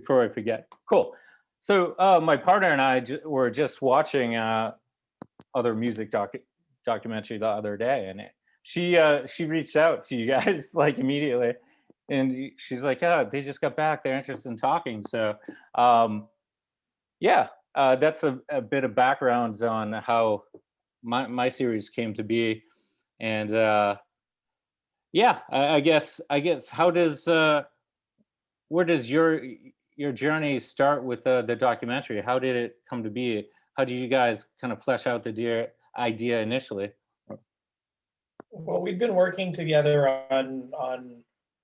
before I forget. Cool. So my partner and I were just watching other music documentary the other day, and she reached out to you guys like immediately, and she's like, "Yeah, they just got back. They're interested in talking." So, yeah, that's a bit of backgrounds on how my series came to be, and yeah, I guess how does where does your journey start with the documentary? How did it come to be? How did you guys kind of flesh out the idea initially? Well, we've been working together on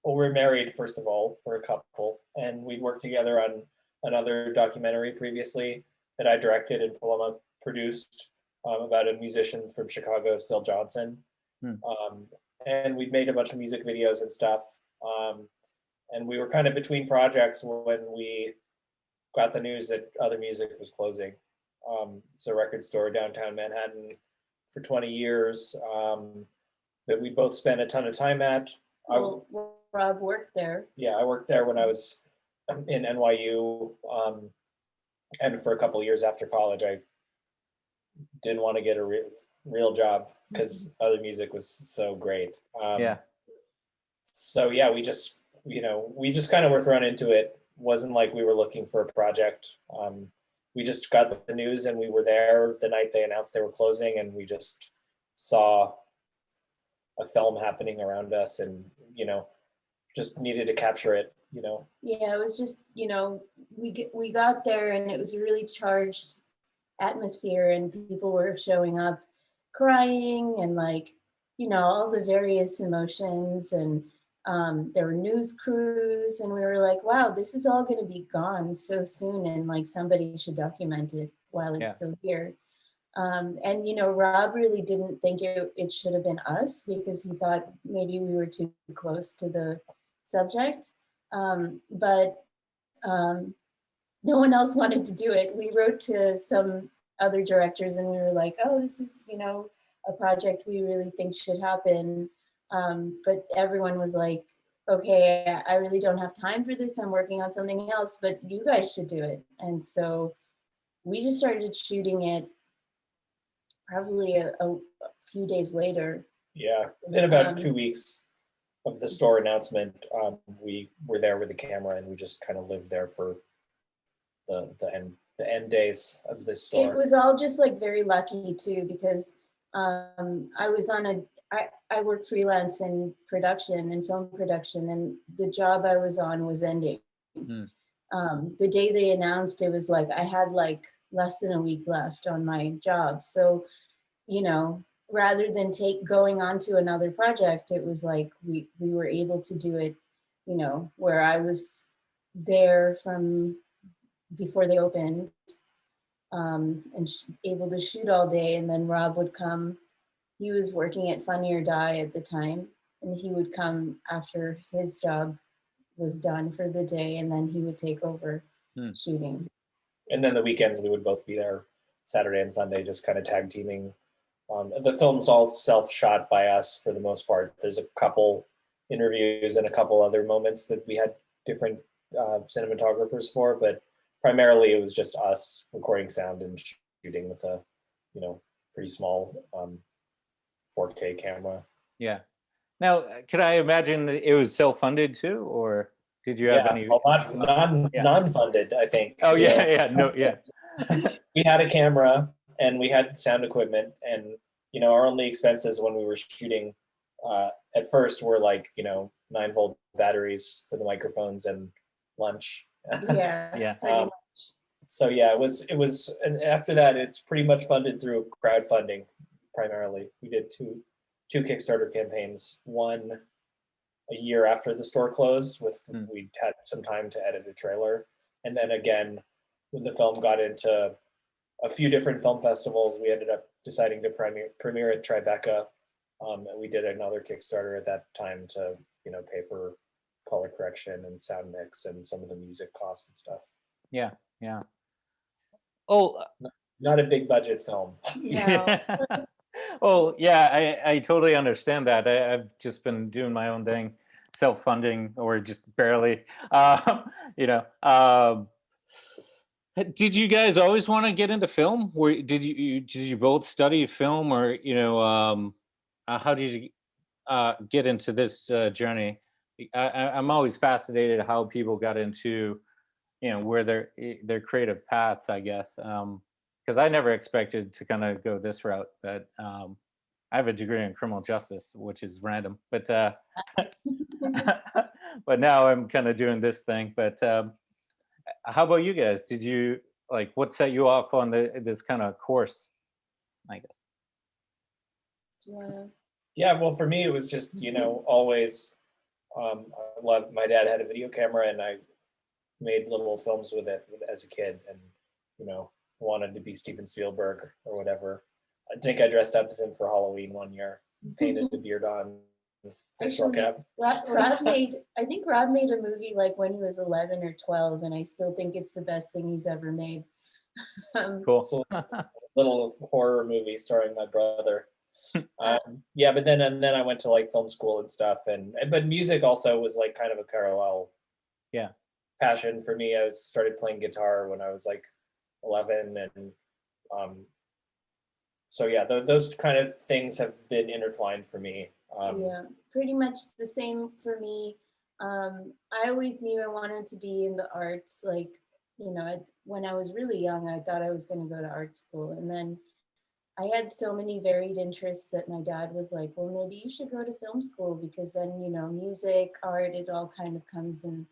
well, we're married, first of all, we're a couple, and we worked together on another documentary previously that I directed and Puloma produced, about a musician from Chicago, Still Johnson. Hmm. And we'd made a bunch of music videos and stuff. And we were kind of between projects when we got the news that Other Music was closing. It's a record store downtown Manhattan for 20 years, that we both spent a ton of time at. Well, Rob worked there. Yeah, I worked there when I was in NYU, and for a couple of years after college. I didn't want to get a real job because Other Music was so great. Yeah. So yeah, we just kind of were thrown into it. Wasn't like we were looking for a project. We just got the news and we were there the night they announced they were closing, and we just saw a film happening around us, and just needed to capture it. Yeah, it was just, we got there and it was a really charged atmosphere, and people were showing up crying and all the various emotions, and there were news crews, and we were like, wow, this is all going to be gone so soon, and somebody should document it while it's still here. And Rob really didn't think it should have been us, because he thought maybe we were too close to the subject. But no one else wanted to do it. We wrote to some other directors and we were like, oh, this is, a project we really think should happen. But everyone was like, okay, I really don't have time for this. I'm working on something else, but you guys should do it. And so we just started shooting it probably a few days later. Yeah, within about 2 weeks of the store announcement, we were there with the camera, and we just kind of lived there for the end days of this store. It was all just very lucky too, because I was I work freelance in production and film production, and the job I was on was ending. The day they announced, it was I had less than a week left on my job. So, rather than going on to another project, it was we were able to do it, where I was there from before they opened, and able to shoot all day. And then Rob would come. He was working at Funny or Die at the time, and he would come after his job was done for the day, and then he would take over shooting. And then the weekends we would both be there, Saturday and Sunday, just kind of tag teaming. The film's all self-shot by us for the most part. There's a couple interviews and a couple other moments that we had different cinematographers for, but primarily it was just us recording sound and shooting with a pretty small 4K camera. Yeah. Now, could I imagine that it was self-funded too, or did you have any? Well, non-funded, I think. Oh yeah. No, yeah. We had a camera and we had sound equipment, and our only expenses when we were shooting at first were 9-volt batteries for the microphones and lunch. Yeah. So yeah, it was, and after that, it's pretty much funded through crowdfunding primarily. We did two Kickstarter campaigns. One a year after the store closed, we had some time to edit a trailer, and then again when the film got into a few different film festivals, we ended up deciding to premiere at Tribeca, and we did another Kickstarter at that time to pay for color correction and sound mix and some of the music costs and stuff. Yeah. Oh, not a big budget film. Yeah. Oh yeah, I totally understand that. I've just been doing my own thing self-funding or just barely. You know, did you guys always want to get into film? Did you both study film, or how did you get into this journey? I'm always fascinated how people got into where their creative paths, I guess. Because I never expected to kind of go this route, but I have a degree in criminal justice, which is random, but but now I'm kind of doing this thing. But how about you guys? Did you what set you off on this kind of course, I guess? Yeah. Yeah, well, for me, it was just, always, I loved, my dad had a video camera and I made little films with it as a kid, and, wanted to be Steven Spielberg or whatever. I think I dressed up as him for Halloween one year, painted the beard on, baseball Actually, cap. I think Rob made a movie like when he was 11 or 12, and I still think it's the best thing he's ever made. Cool. So, little horror movie starring my brother. Yeah, but then I went to like film school and stuff, but music also was like kind of a parallel passion for me. I started playing guitar when I was like 11, and so yeah, those kind of things have been intertwined for me. Yeah, pretty much the same for me. I always knew I wanted to be in the arts. Like, when I was really young, I thought I was going to go to art school. And then I had so many varied interests that my dad was like, well, maybe you should go to film school, because then, music, art, it all kind of comes in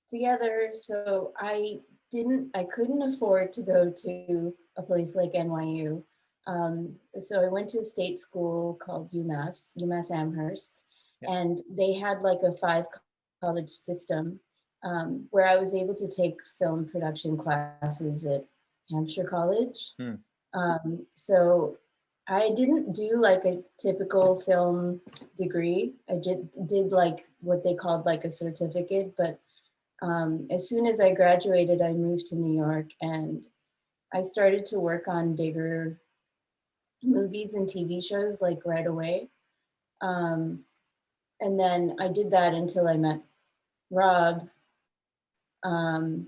together. So I couldn't afford to go to a place like NYU. So I went to a state school called UMass Amherst, and they had like a 5 college system where I was able to take film production classes at Hampshire College. So I didn't do like a typical film degree. I did like what they called like a certificate, but as soon as I graduated, I moved to New York and I started to work on bigger movies and TV shows like right away. And then I did that until I met Rob. And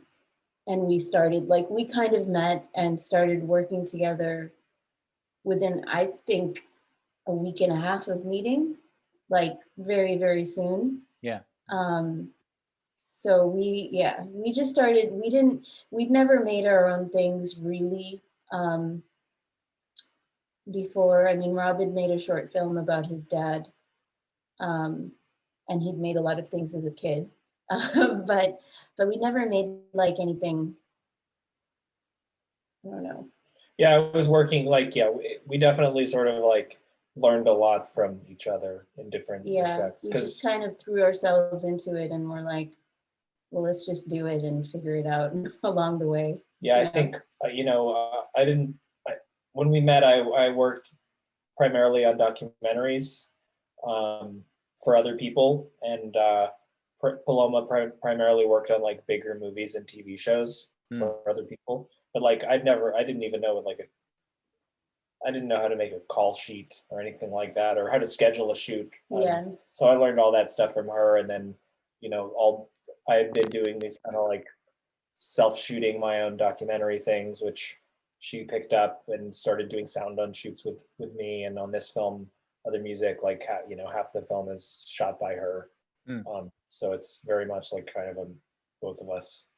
we kind of met and started working together within, I think, a week and a half of meeting, like very, very soon. Yeah. So we just started, we'd never made our own things really before. I mean, Rob had made a short film about his dad, and he'd made a lot of things as a kid, but we never made like anything, I don't know. Yeah, I was working we definitely sort of like learned a lot from each other in different respects. We just kind of threw ourselves into it and we're like, well, let's just do it and figure it out along the way. Yeah, I think, when we met, I worked primarily on documentaries for other people, and Puloma primarily worked on like bigger movies and TV shows for other people. But like, I didn't even know I didn't know how to make a call sheet or anything like that, or how to schedule a shoot. So I learned all that stuff from her, and then, I had been doing these kind of like self-shooting my own documentary things, which she picked up and started doing sound on shoots with me. And on this film, other music, like, half the film is shot by her. So it's very much like kind of both of us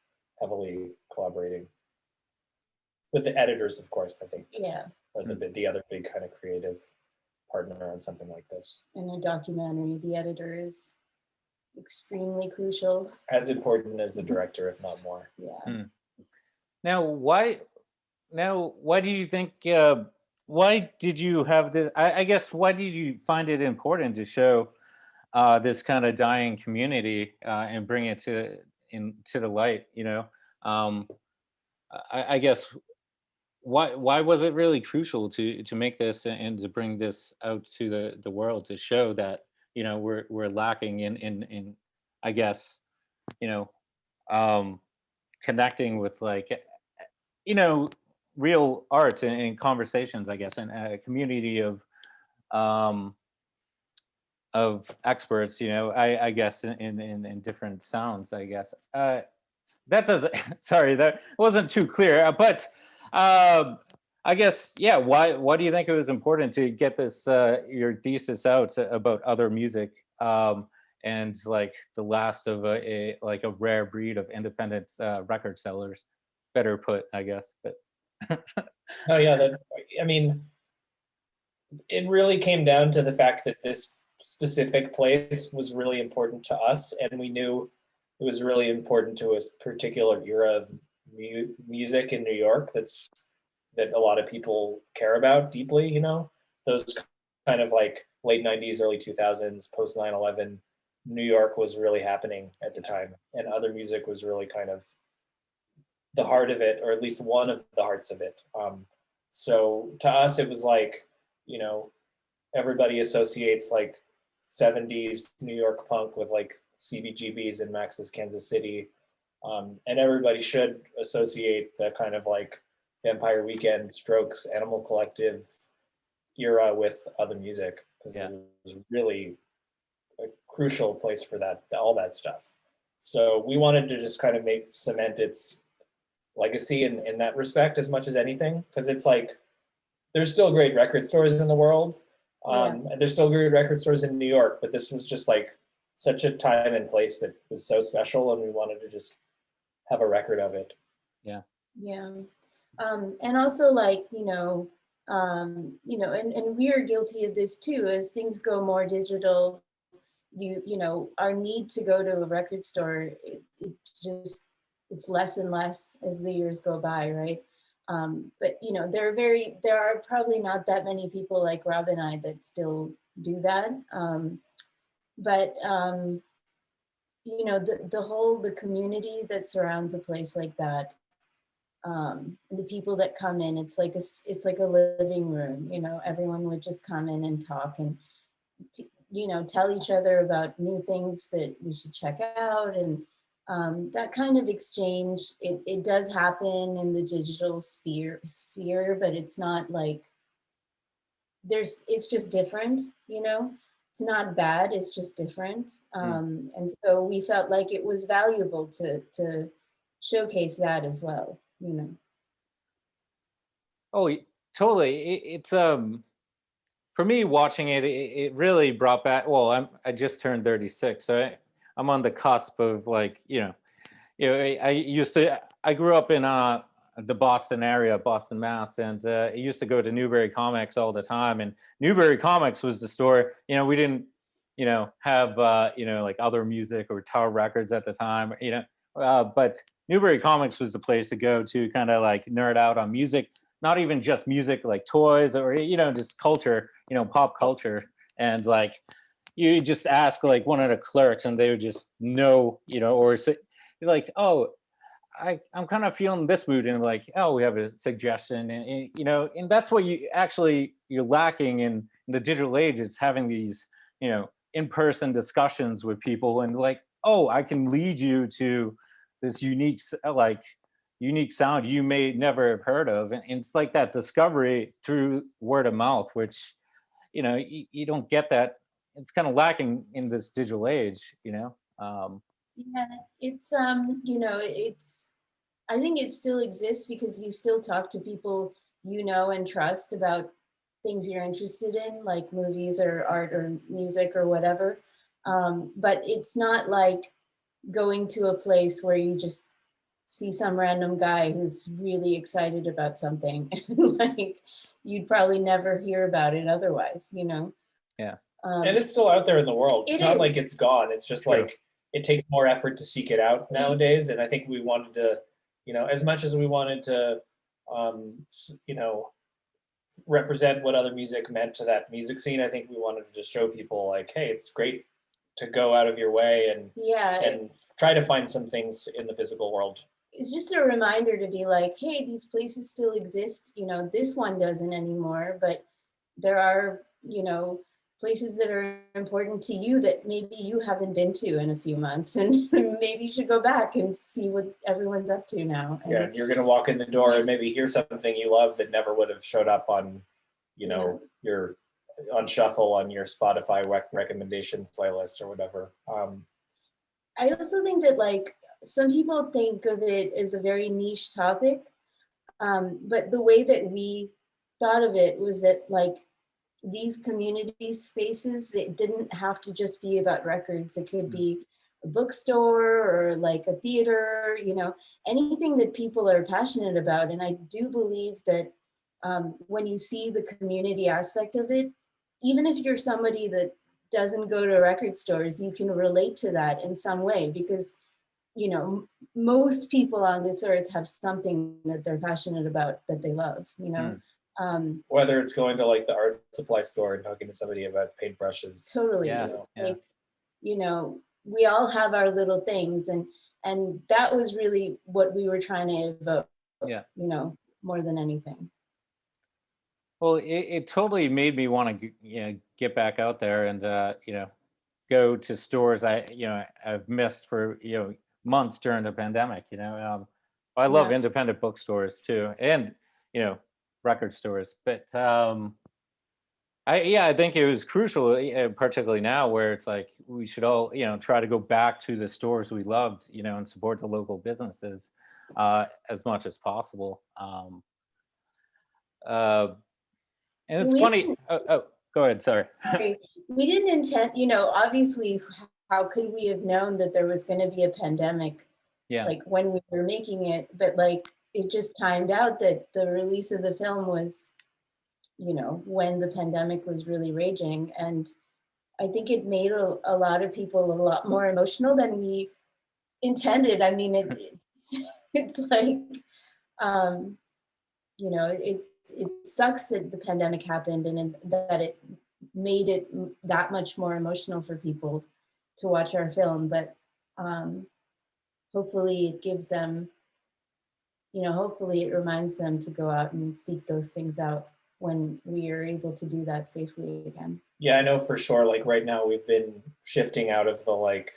heavily collaborating with the editors, of course, I think. Yeah. Or the other big kind of creative partner on something like this. In a documentary, the editor is extremely crucial. As important as the director, if not more. Yeah. Now, why do you think, why did you have this, I guess, why did you find it important to show this kind of dying community and bring it into the light, I guess, why was it really crucial to make this and to bring this out to the world, to show that we're lacking in I guess connecting with like real art and conversations, I guess, and a community of of experts, you know, I guess in different sounds, I guess. That doesn't, sorry, that wasn't too clear, but I guess, yeah, why do you think it was important to get this, your thesis out about other music, and like the last of like a rare breed of independent record sellers, better put, I guess, but. Oh yeah, that, I mean, it really came down to the fact that this specific place was really important to us, and we knew it was really important to a particular era of music in New York that a lot of people care about deeply, you know, those kind of like late 90s, early 2000s, post 9/11, New York was really happening at the time, and other music was really kind of the heart of it, or at least one of the hearts of it. So to us, it was like, you know, everybody associates like 70s New York punk with like CBGBs and Max's Kansas City. And everybody should associate the kind of like Vampire Weekend, Strokes, Animal Collective era with other music, because Yeah. it was really a crucial place for that, all that stuff. So we wanted to just kind of cement its legacy in that respect as much as anything, because it's like there's still great record stores in the world, and there's still great record stores in New York, but this was just like such a time and place that was so special, and we wanted to just have a record of it. Yeah. Yeah. And also like, and we are guilty of this too, as things go more digital, our need to go to a record store, it's less and less as the years go by, right? But there are probably not that many people like Rob and I that still do that. But the community that surrounds a place like that, the people that come in, it's like a living room. Everyone would just come in and talk and tell each other about new things that we should check out, and that kind of exchange. It does happen in the digital sphere, but it's not like it's just different. It's not bad, it's just different. And so we felt like it was valuable to showcase that as well. Oh, totally. It's for me watching it, it really brought back. Well, I just turned 36, so I'm on the cusp of like I grew up in the Boston area, Boston, Mass, and I used to go to Newbury Comics all the time. And Newbury Comics was the store. We didn't have like other music or Tower Records at the time. But Newbury Comics was the place to go to kind of like nerd out on music. Not even just music, like toys or just culture, pop culture. And like you just ask like one of the clerks and they would just know, or say like, oh, I'm kind of feeling this mood, and like, oh, we have a suggestion. And and that's what you're lacking in the digital age, is having these in-person discussions with people, and like, oh, I can lead you to this unique sound you may never have heard of. And it's like that discovery through word of mouth, which you don't get that. It's kind of lacking in this digital age. Yeah, it's I think it still exists because you still talk to people and trust about things you're interested in, like movies or art or music or whatever. But it's not like going to a place where you just see some random guy who's really excited about something. Like you'd probably never hear about it otherwise, Yeah. And it's still out there in the world. It's not like it's gone. It's just True. like it takes more effort to seek it out nowadays. And I think we wanted to, as much as we wanted to, represent what other music meant to that music scene, I think we wanted to just show people like, hey, it's great to go out of your way and try to find some things in the physical world. It's just a reminder to be like, hey, these places still exist. This one doesn't anymore, but there are, places that are important to you that maybe you haven't been to in a few months, and maybe you should go back and see what everyone's up to now. And you're going to walk in the door and maybe hear something you love that never would have showed up on, your on shuffle on your Spotify recommendation playlist or whatever. I also think that like some people think of it as a very niche topic, but the way that we thought of it was that like these community spaces, it didn't have to just be about records. It could be a bookstore or like a theater, you know, anything that people are passionate about. And I do believe that when you see the community aspect of it, even if you're somebody that doesn't go to record stores, you can relate to that in some way because, you know, most people on this earth have something that they're passionate about that they love, you know. Whether it's going to like the art supply store and talking to somebody about paintbrushes. Totally. Yeah, You know, yeah. like, you know, we all have our little things, and that was really what we were trying to evoke. Yeah. You know, more than anything. Well, it totally made me want to, you know, get back out there and, you know, go to stores I've missed for, you know, months during the pandemic, you know. I love Yeah. independent bookstores too, and, you know, record stores. But I think it was crucial, particularly now where it's like we should all, you know, try to go back to the stores we loved, you know, and support the local businesses as much as possible. Uh, and it's We funny. didn't, Go ahead. Sorry. sorry, we didn't intend, you know, obviously, how could we have known that there was going to be a pandemic Yeah. like when we were making it? But like it just timed out that the release of the film was, you know, when the pandemic was really raging. And I think it made a lot of people a lot more emotional than we intended. I mean, it's like, um, you know, it sucks that the pandemic happened and that it made it that much more emotional for people to watch our film. But hopefully it gives them, you know, hopefully it reminds them to go out and seek those things out when we are able to do that safely again. Yeah, I know for sure. Like right now, we've been shifting out of the like,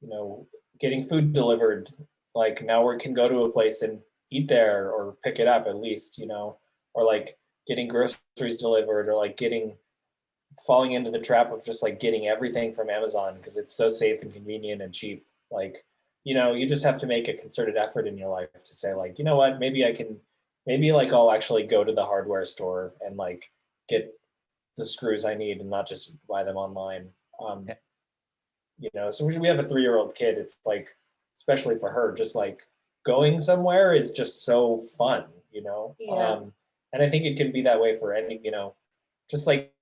you know, getting food delivered. Like now we can go to a place and eat there or pick it up at least, you know, or like getting groceries delivered or like falling into the trap of just like getting everything from Amazon because it's so safe and convenient and cheap. Like, you know, you just have to make a concerted effort in your life to say like, you know what, maybe like I'll actually go to the hardware store and like get the screws I need and not just buy them online. Yeah. You know, so we have a 3-year-old kid. It's like, especially for her, just like going somewhere is just so fun, you know? Yeah. And I think it can be that way for any, you know, just like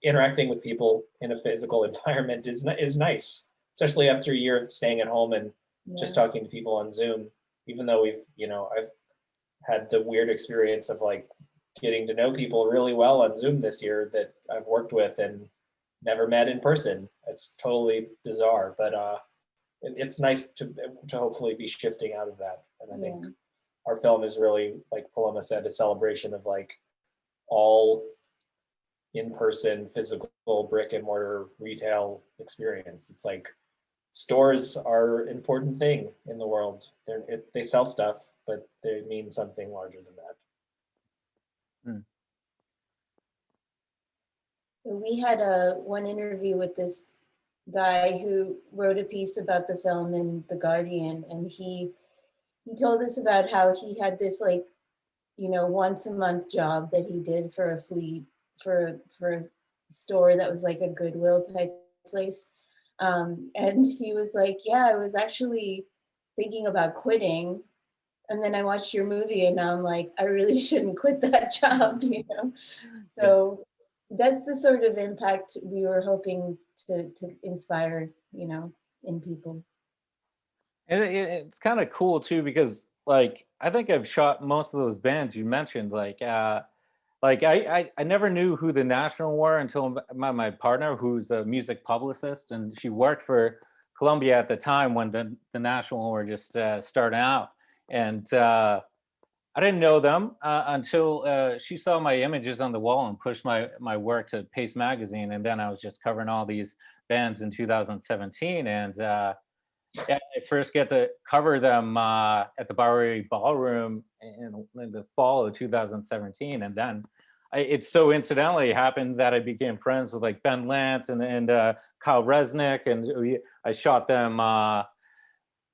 interacting with people in a physical environment is nice, especially after a year of staying at home and just Yeah. talking to people on Zoom, even though I've had the weird experience of like getting to know people really well on Zoom this year that I've worked with and never met in person. It's totally bizarre, but it's nice to hopefully be shifting out of that. And I think our film is really, like Puloma said, a celebration of like all in-person physical brick and mortar retail experience. It's like stores are an important thing in the world. They sell stuff, but they mean something larger than that. We had one interview with this guy who wrote a piece about the film in The Guardian, and he told us about how he had this like, you know, once a month job that he did for a fleet for a store that was like a Goodwill type place. And he was like, yeah, I was actually thinking about quitting. And then I watched your movie and now I'm like, I really shouldn't quit that job, you know? So that's the sort of impact we were hoping to inspire, you know, in people. And it's kind of cool too because like I think I've shot most of those bands you mentioned. Like I never knew who the National were until my partner, who's a music publicist, and she worked for Columbia at the time when the National were just starting out. And I didn't know them until she saw my images on the wall and pushed my work to Paste Magazine. And then I was just covering all these bands in 2017. And I first get to cover them at the Bowery Ballroom in the fall of 2017. And then it so incidentally happened that I became friends with like Ben Lance and Kyle Resnick, and I shot them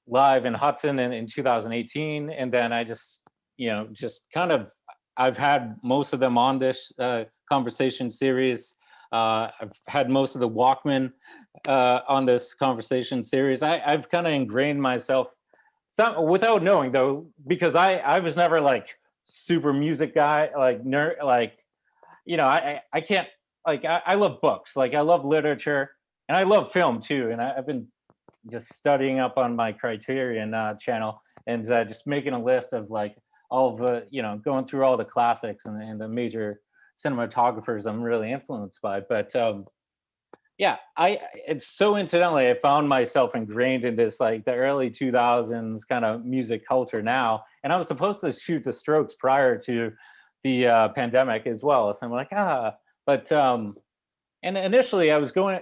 live in Hudson in 2018, and then I just, you know, just kind of, I've had most of them on this conversation series. I've had most of the Walkmen on this conversation series. I've kind of ingrained myself, some without knowing though, because I was never like super music guy, like nerd, like, you know, I can't, like, I love books, like I love literature, and I love film too, and I've been just studying up on my Criterion channel, and just making a list of like all of the, you know, going through all the classics and the major cinematographers I'm really influenced by. But yeah, it's so incidentally I found myself ingrained in this like the early 2000s kind of music culture now, and I was supposed to shoot the Strokes prior to the pandemic as well. So I'm like, but and initially I was going,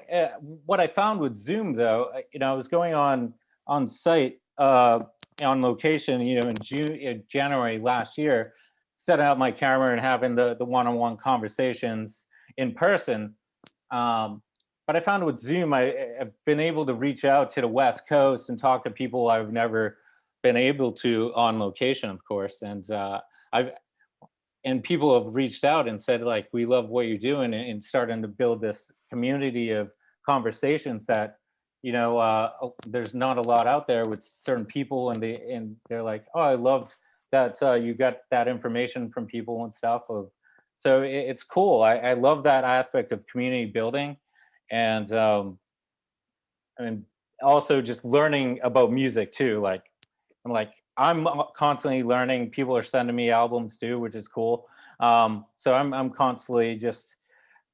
what I found with Zoom though, you know, I was going on site, on location, you know, in January last year, setting up my camera and having the one-on-one conversations in person. But I found with Zoom, I've been able to reach out to the West Coast and talk to people I've never been able to on location, of course. And I've and people have reached out and said like, we love what you're doing, and starting to build this community of conversations that, you know, there's not a lot out there with certain people, and they're like, oh, I loved that you got that information from people and stuff. So it's cool. I love that aspect of community building, and and also just learning about music too. Like I'm constantly learning. People are sending me albums too, which is cool. So I'm constantly just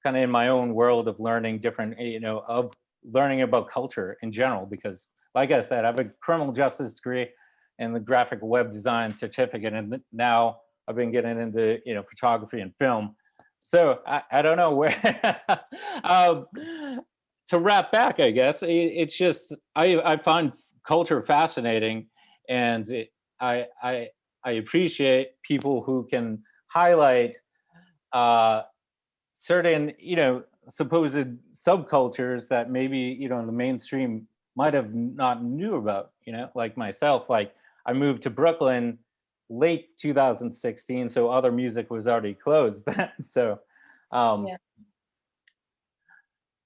kind of in my own world of learning different, you know, of learning about culture in general. Because, like I said, I have a criminal justice degree and the graphic web design certificate, and now I've been getting into, you know, photography and film. So I don't know where. um, to wrap back, I guess it's just I find culture fascinating, and I appreciate people who can highlight certain, you know, supposed subcultures that maybe, you know, the mainstream might have not knew about, you know, like myself. Like I moved to Brooklyn late 2016, so other music was already closed then. So um Yeah.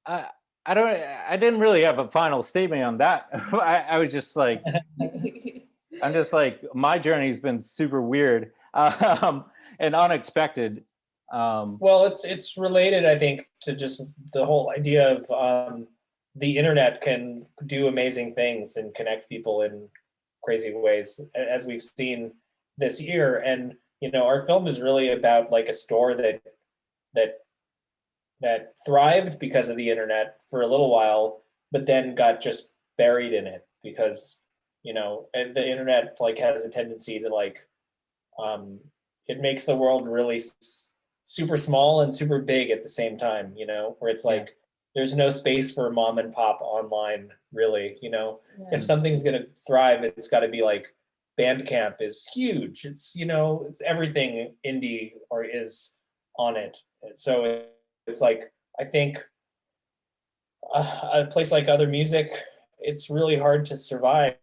I I don't, I didn't really have a final statement on that. I was just like, I'm just like, my journey's been super weird, and unexpected. Well, it's related, I think, to just the whole idea of the internet can do amazing things and connect people in crazy ways, as we've seen this year. And you know, our film is really about like a store that that thrived because of the internet for a little while, but then got just buried in it because, you know, and the internet like has a tendency to like um, it makes the world really super small and super big at the same time, you know, where it's Yeah. like there's no space for mom and pop online, really, you know. Yeah. If something's going to thrive, it's got to be like Bandcamp is huge. It's, you know, it's everything indie or is on it. So it's like, I think a place like Other Music, it's really hard to survive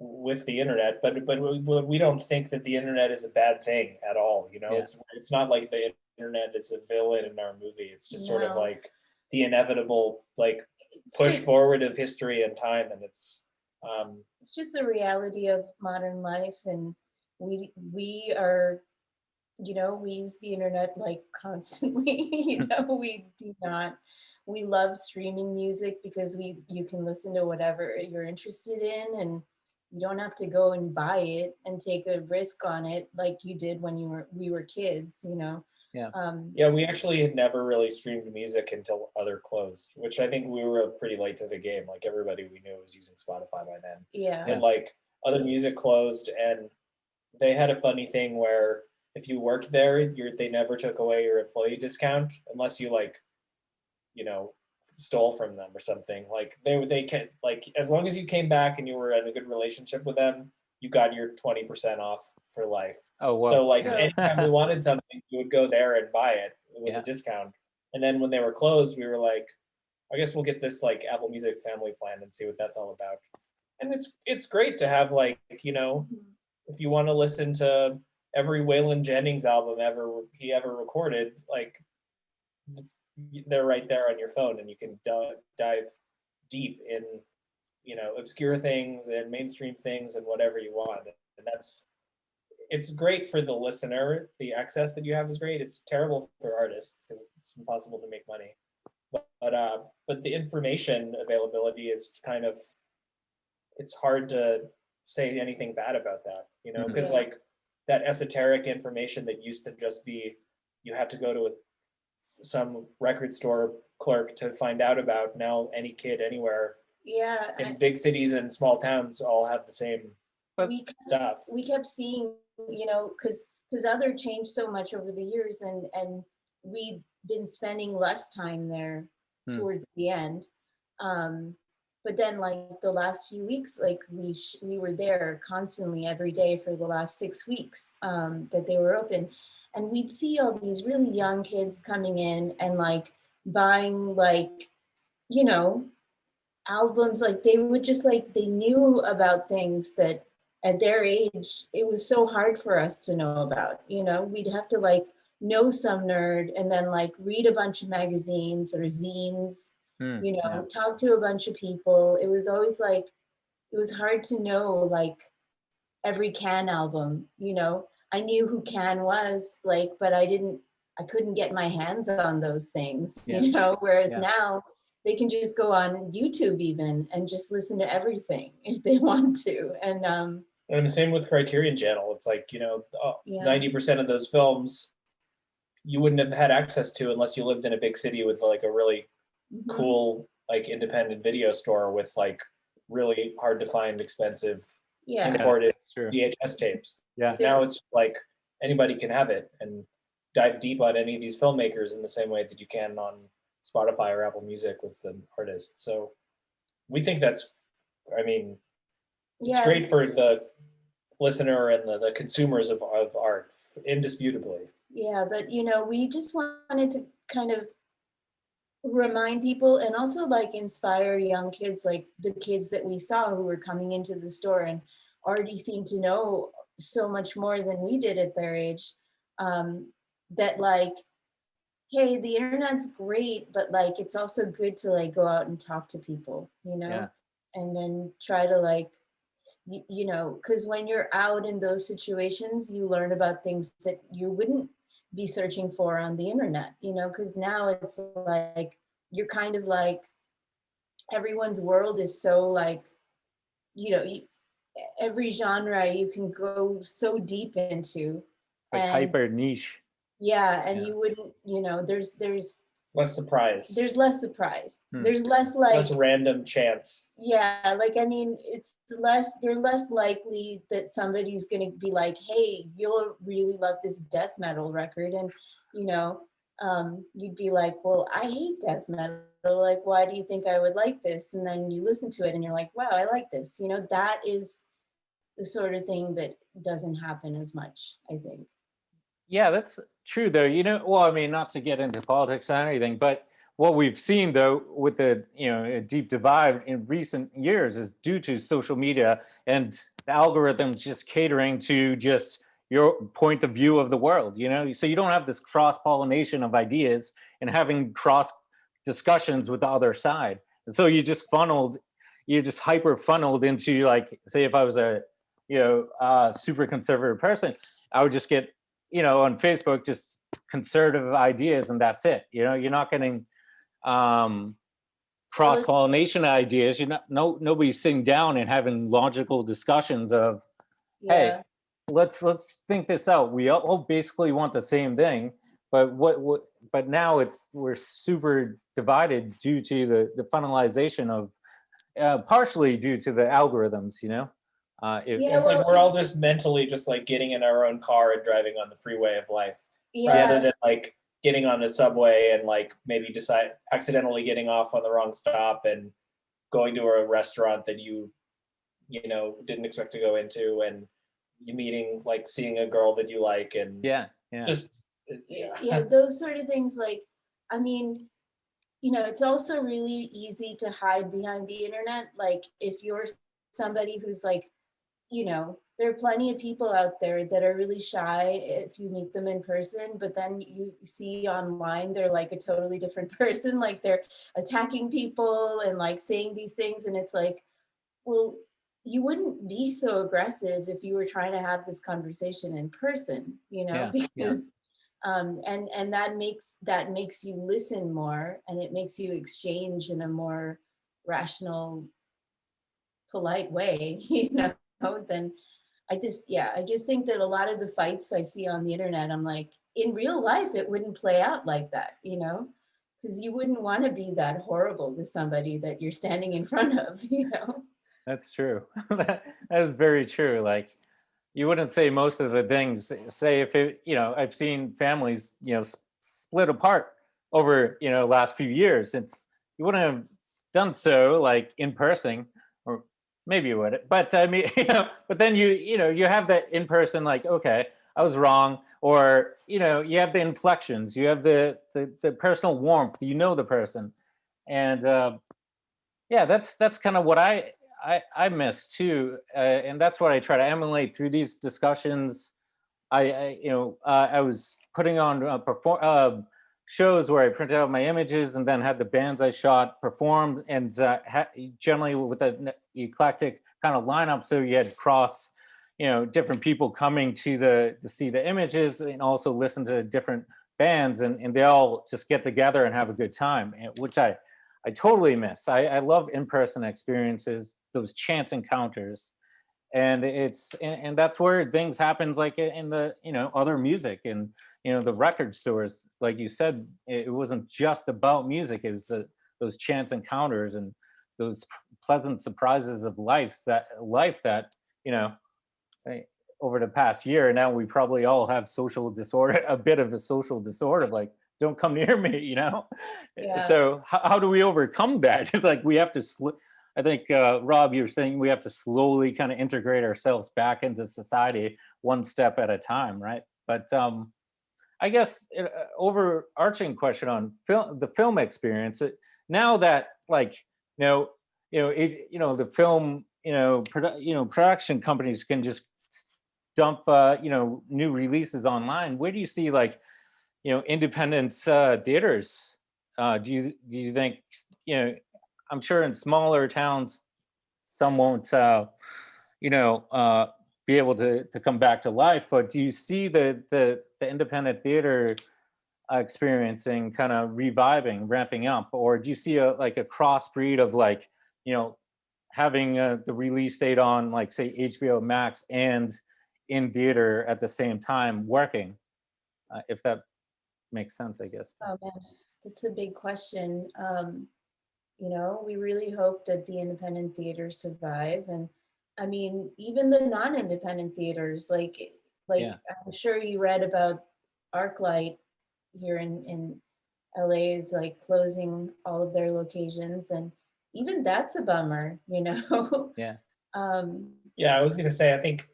with the internet. But we don't think that the internet is a bad thing at all. You know, Yeah. it's not like the internet is a villain in our movie. It's just sort of No. like the inevitable like It's push just, forward of history and time, and it's just the reality of modern life, and we are, you know, we use the internet like constantly. You know, we do not. We love streaming music because you can listen to whatever you're interested in, and you don't have to go and buy it and take a risk on it like you did when we were kids. You know. Yeah. yeah, we actually had never really streamed music until Other closed, which I think we were pretty late to the game. Like everybody we knew was using Spotify by then. Yeah. And like Other Music closed, and they had a funny thing where if you worked there, they never took away your employee discount unless you like, you know, stole from them or something. Like they can, like, as long as you came back and you were in a good relationship with them, you got your 20% off for life. Oh, wow. So like So- anytime we wanted something, we would go there and buy it with Yeah. a discount. And then when they were closed, we were like, I guess we'll get this like Apple Music family plan and see what that's all about. And it's great to have like, you know, if you want to listen to every Waylon Jennings album he ever recorded, like they're right there on your phone, and you can dive deep in, you know, obscure things and mainstream things and whatever you want. And it's great for the listener. The access that you have is great. It's terrible for artists because it's impossible to make money. But the information availability is kind of, it's hard to say anything bad about that, you know, because Yeah. like that esoteric information that used to just be, you had to go to some record store clerk to find out about, now any kid anywhere Yeah, in big cities and small towns all have the same But- stuff. we kept seeing, you know, because other changed so much over the years, and we'd been spending less time there towards the end. But then like the last few weeks, like we were there constantly every day for the last 6 weeks that they were open. And we'd see all these really young kids coming in and like buying like, you know, albums. Like they would just like, they knew about things that at their age, it was so hard for us to know about, you know. We'd have to like know some nerd and then like read a bunch of magazines or zines, you know, Yeah. talk to a bunch of people. It was always like, it was hard to know like every Can album, you know. I knew who Can was, like, but I couldn't get my hands on those things, Yeah. you know, whereas Yeah. now they can just go on YouTube even and just listen to everything if they want to. And And the same with Criterion Channel. It's like, you know, Yeah. 90% of those films you wouldn't have had access to unless you lived in a big city with like a really mhm. cool, like independent video store with like really hard to find, expensive Yeah, imported That's true. VHS tapes. Yeah. Now it's like anybody can have it and dive deep on any of these filmmakers in the same way that you can on Spotify or Apple Music with the artist. So we think that's, I mean, it's yeah, great for the listener and the consumers of art, indisputably. yeah. But you know, we just wanted to kind of remind people and also like inspire young kids, like the kids that we saw who were coming into the store and already seemed to know so much more than we did at their age, that like, hey, the internet's great, but like it's also good to like go out and talk to people, you know. Yeah. And then try to like, you know, because when you're out in those situations, you learn about things that you wouldn't be searching for on the internet, you know, because now it's like, you're kind of like, everyone's world is so like, you know, every genre you can go so deep into. Like and hyper niche. yeah, and Yeah. you wouldn't, you know, there's Less surprise, less surprise. Hmm. There's less like, less random chance. yeah, like, I mean, you're less likely that somebody's gonna be like, hey, you'll really love this death metal record. And, you know, you'd be like, well, I hate death metal. Like, why do you think I would like this? And then you listen to it and you're like, wow, I like this. You know, that is the sort of thing that doesn't happen as much, I think. Yeah, that's true though. You know, well, I mean, not to get into politics or anything, but what we've seen though with the, you know, a deep divide in recent years is due to social media and the algorithms just catering to just your point of view of the world, you know? So you don't have this cross-pollination of ideas and having cross discussions with the other side. And so you're just hyper funneled into, like, say if I was a, you know, super conservative person, I would just get, you know, on Facebook, just conservative ideas, and that's it. You know, you're not getting cross-pollination ideas. You're not, nobody's sitting down and having logical discussions of, Yeah. hey, let's think this out. We all basically want the same thing, but but now we're super divided due to the funnelization of partially due to the algorithms, you know. Yeah, It's like well, we're all just mentally just like getting in our own car and driving on the freeway of life, yeah. rather than like getting on the subway and like maybe accidentally getting off on the wrong stop and going to a restaurant that you didn't expect to go into, and you meeting, like, seeing a girl that you like, and Yeah. just Yeah, those sort of things. Like, I mean, it's also really easy to hide behind the internet. Like, if you're somebody who's like, there are plenty of people out there that are really shy if you meet them in person, but then you see online they're like a totally different person. Like, they're attacking people and like saying these things, and it's like, well, you wouldn't be so aggressive if you were trying to have this conversation in person, Yeah. because and that makes you listen more, and it makes you exchange in a more rational, polite way, than I just think that a lot of the fights I see on the internet, I'm like, in real life, it wouldn't play out like that, because you wouldn't want to be that horrible to somebody that you're standing in front of. That's true. That is very true. Like, you wouldn't say most of the things. Say if it, I've seen families, split apart over, last few years. You wouldn't have done so like in person, or maybe you would. But I mean, but then you have that in person, like, okay, I was wrong, or you have the inflections, you have the personal warmth, the person, and yeah, that's kind of what I miss too, and that's what I try to emulate through these discussions. I was putting on shows where I printed out my images and then had the bands I shot performed, and generally with an eclectic kind of lineup. So you had different people coming to see the images, and also listen to different bands, and they all just get together and have a good time, which I totally miss. I love in-person experiences, those chance encounters, and and that's where things happen, like in the other music, and the record stores, like you said, it wasn't just about music. It was those chance encounters and those pleasant surprises of life that you know eh, over the past year. Now we probably all have social disorder, a bit of a social disorder, like, don't come near me, Yeah. So how do we overcome that? It's like we have to I think, Rob, you're saying we have to slowly kind of integrate ourselves back into society, one step at a time, right? But I guess overarching question on the film experience, now that, like, the film, production companies can just dump new releases online. Where do you see, like, independent theaters? Do you think, I'm sure in smaller towns some won't you know be able to come back to life, but do you see the independent theater experiencing kind of reviving, ramping up, or do you see a crossbreed of, like, you know having the release date on, like, say, HBO Max and in theater at the same time working, if that makes sense, I guess. Oh man, that's a big question. We really hope that the independent theaters survive, and I mean, even the non-independent theaters, like Yeah. I'm sure you read about ArcLight here in LA is like closing all of their locations, and even that's a bummer. Yeah. um, Yeah, I was gonna say, I think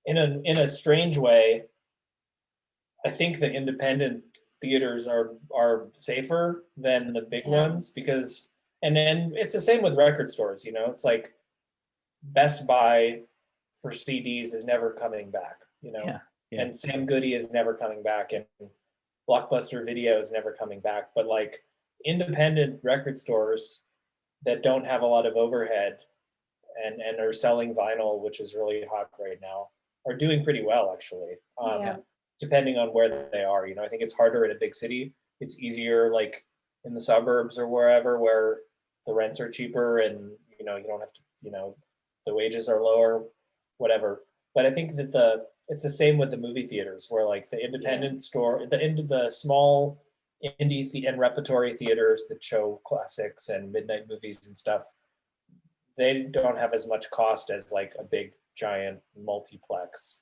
in a strange way, I think the independent theaters are safer than the big Yeah. ones, because, and then it's the same with record stores. It's like Best Buy for CDs is never coming back. Yeah. Yeah. And Sam Goody is never coming back, and Blockbuster Video is never coming back. But like independent record stores that don't have a lot of overhead and are selling vinyl, which is really hot right now, are doing pretty well, actually. Yeah. Depending on where they are. I think it's harder in a big city. It's easier like in the suburbs or wherever, where the rents are cheaper, and you don't have to, the wages are lower, whatever. But I think that it's the same with the movie theaters, where like the independent store, the small indie and repertory theaters that show classics and midnight movies and stuff, they don't have as much cost as like a big giant multiplex.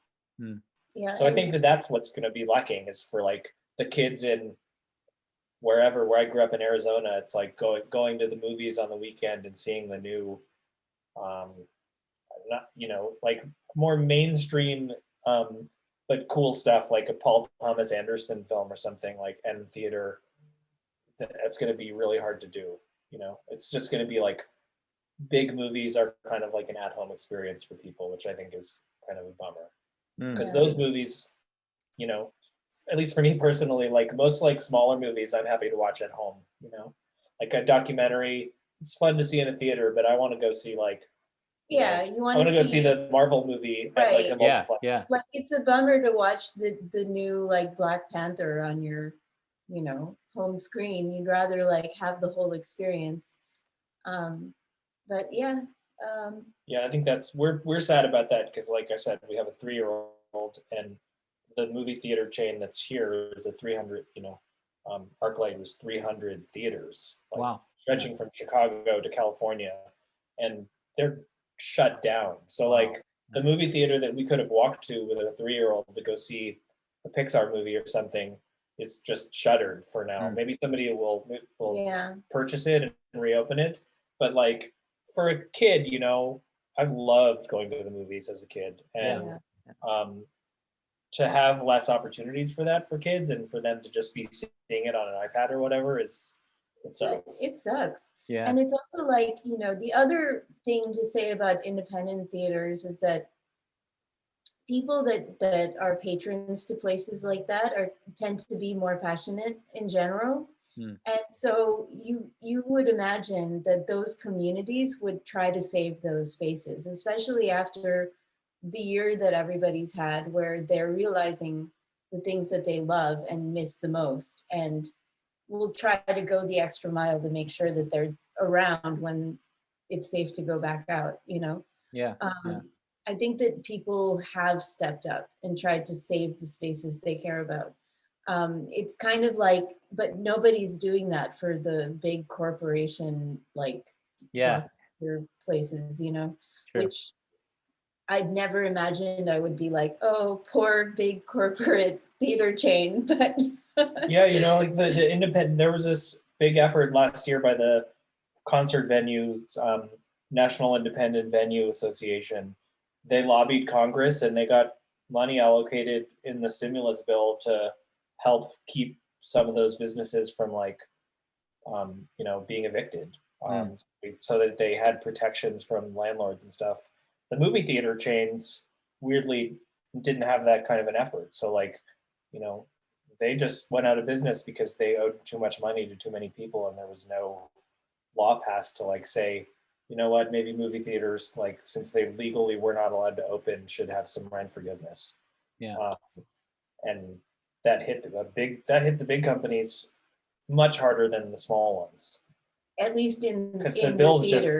Yeah. So I think that that's what's going to be lacking, is for like the kids in where I grew up in Arizona. It's like going to the movies on the weekend and seeing the new not, like more mainstream, but cool stuff like a Paul Thomas Anderson film or something like N Theater. That's going to be really hard to do. It's just going to be like big movies are kind of like an at-home experience for people, which I think is kind of a bummer. Because those movies, at least for me personally, like most like smaller movies, I'm happy to watch at home. Like a documentary, it's fun to see in a theater, but I want to go see like you I want want to to go see the Marvel movie at like a multiplex. Like it's a bummer to watch the new like Black Panther on your home screen. You'd rather like have the whole experience. But yeah. Yeah, I think we're sad about that because, like I said, we have a 3-year-old, and the movie theater chain that's here is a 300. ArcLight was 300 theaters, like stretching from Chicago to California, and they're shut down. So like the movie theater that we could have walked to with a 3-year-old to go see a Pixar movie or something is just shuttered for now. Maybe somebody will purchase it and reopen it, but like for a kid, I've loved going to the movies as a kid, and to have less opportunities for that for kids and for them to just be seeing it on an iPad or whatever it sucks. It sucks. Yeah. And it's also like, the other thing to say about independent theaters is that people that are patrons to places like that tend to be more passionate in general. And so you would imagine that those communities would try to save those spaces, especially after the year that everybody's had, where they're realizing the things that they love and miss the most, and will try to go the extra mile to make sure that they're around when it's safe to go back out. I think that people have stepped up and tried to save the spaces they care about. It's kind of like, but nobody's doing that for the big corporation, like places, which I'd never imagined I would be like, oh, poor big corporate theater chain. But like the independent, there was this big effort last year by the concert venues, National Independent Venue Association. They lobbied Congress and they got money allocated in the stimulus bill to help keep some of those businesses from like, being evicted, so that they had protections from landlords and stuff. The movie theater chains weirdly didn't have that kind of an effort. So like, they just went out of business because they owed too much money to too many people, and there was no law passed to like say, you know what, maybe movie theaters, like since they legally were not allowed to open, should have some rent forgiveness. And that hit the big companies much harder than the small ones. At least because the bills just,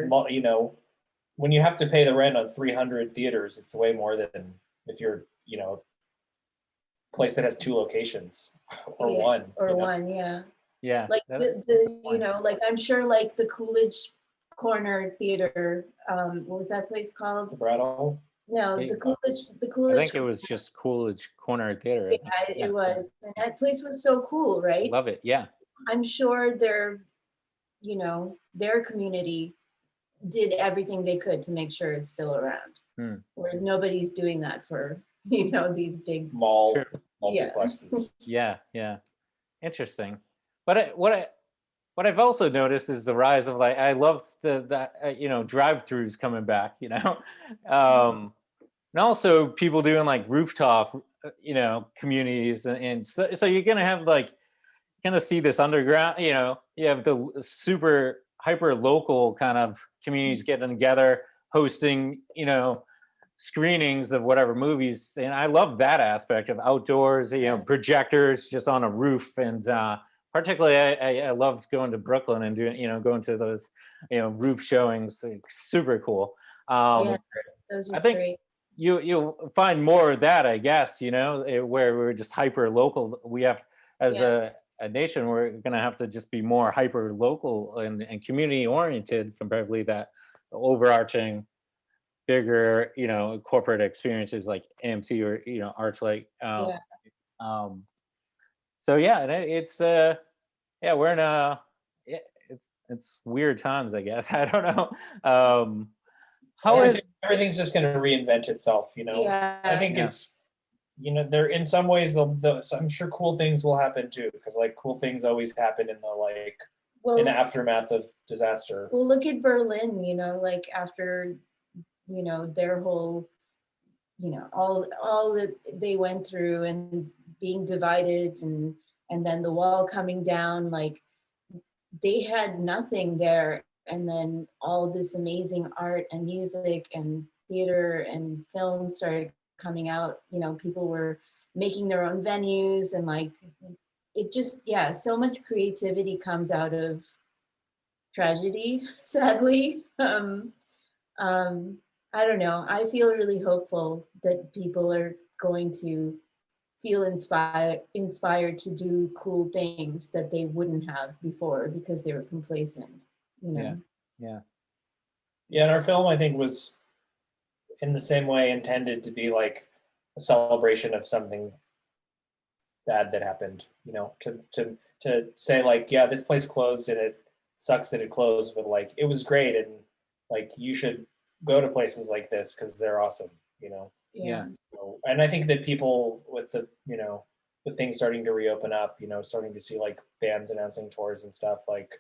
when you have to pay the rent on 300 theaters, it's way more than if you're, place that has 2 locations or one. Or one, Yeah. Like like I'm sure like the Coolidge Corner Theater, what was that place called? The Brattle? No, the Coolidge. I think it was just Coolidge Corner Theater. Yeah, it was. And that place was so cool, right? Love it, yeah. I'm sure their community did everything they could to make sure it's still around. Whereas nobody's doing that for, these big mall multiplexes. Yeah. Interesting. But what I've also noticed is the rise of I loved the drive-throughs coming back, and also people doing like rooftop, communities, and so you're gonna have like kind of see this underground, you have the super hyper local kind of communities getting together, hosting, screenings of whatever movies, and I love that aspect of outdoors, projectors just on a roof, and particularly I loved going to Brooklyn and doing, going to those, roof showings, like, super cool. Those are I think great. You'll find more of that, I guess, where we're just hyper local. We have, as a nation, we're gonna have to just be more hyper local and community oriented, comparatively that overarching bigger, corporate experiences like AMC or, ArcLight. So yeah, it's we're in it's weird times, I guess. I don't know. How is everything's just going to reinvent itself, you know. Yeah. I think it's, you know, there in some ways I'm sure cool things will happen too, because like cool things always happen in the like in the aftermath of disaster. Well, look at Berlin, you know, like after, you know, their whole, you know, all that they went through and being divided and then the wall coming down, like they had nothing there. And then all this amazing art and music and theater and film started coming out. You know, people were making their own venues and like, it just, yeah, so much creativity comes out of tragedy, sadly. I don't know. I feel really hopeful that people are going to feel inspired to do cool things that they wouldn't have before because they were complacent. You know? Yeah. And our film, I think, was in the same way intended to be like a celebration of something bad that happened. You know, to say like, yeah, this place closed and it sucks that it closed, but like it was great and like you should go to places like this because they're awesome. You know. Yeah. So, and I think that people with the, you know, with things starting to reopen up, you know, starting to see like bands announcing tours and stuff, like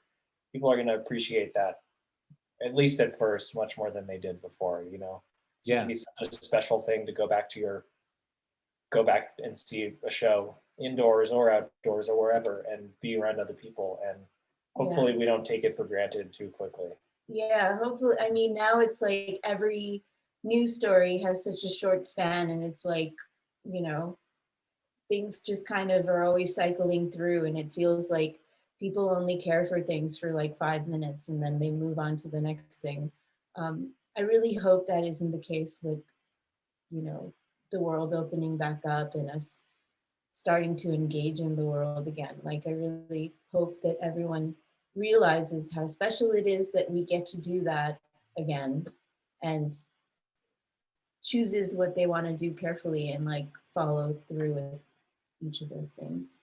people are going to appreciate that, at least at first, much more than they did before, you know. It's going to be such a special thing to go back and see a show indoors or outdoors or wherever and be around other people. And hopefully we don't take it for granted too quickly. Yeah, hopefully. I mean, now it's like every news story has such a short span and it's like, you know, things just kind of are always cycling through and it feels like people only care for things for like 5 minutes and then they move on to the next thing. I really hope that isn't the case with, you know, the world opening back up and us starting to engage in the world again. Like I really hope that everyone realizes how special it is that we get to do that again and chooses what they want to do carefully and like follow through with each of those things.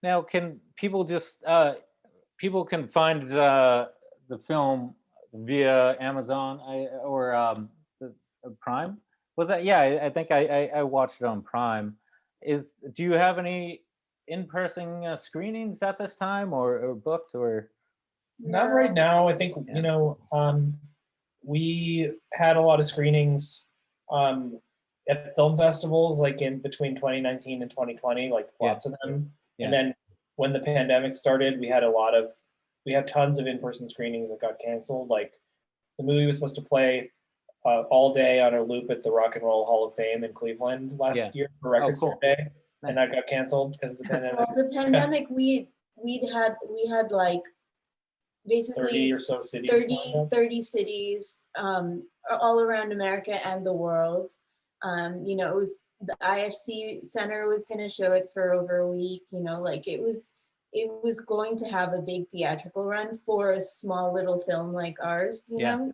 Now, can people just people can find the film via Amazon or the Prime? Was that? Yeah, I think I watched it on Prime. Do you have any in-person screenings at this time or booked or? Not right now. I think, you know, we had a lot of screenings at film festivals, like in between 2019 and 2020, like lots of them. And then when the pandemic started, we had tons of in-person screenings that got canceled. Like the movie was supposed to play all day on a loop at the Rock and Roll Hall of Fame in Cleveland last year for Record Store Day, and that got canceled because of the pandemic. Well, the pandemic, we had like basically 30 or so cities. 30 cities all around America and the world. You know, it was the IFC Center was going to show it for over a week. You know, like it was going to have a big theatrical run for a small little film like ours. You know.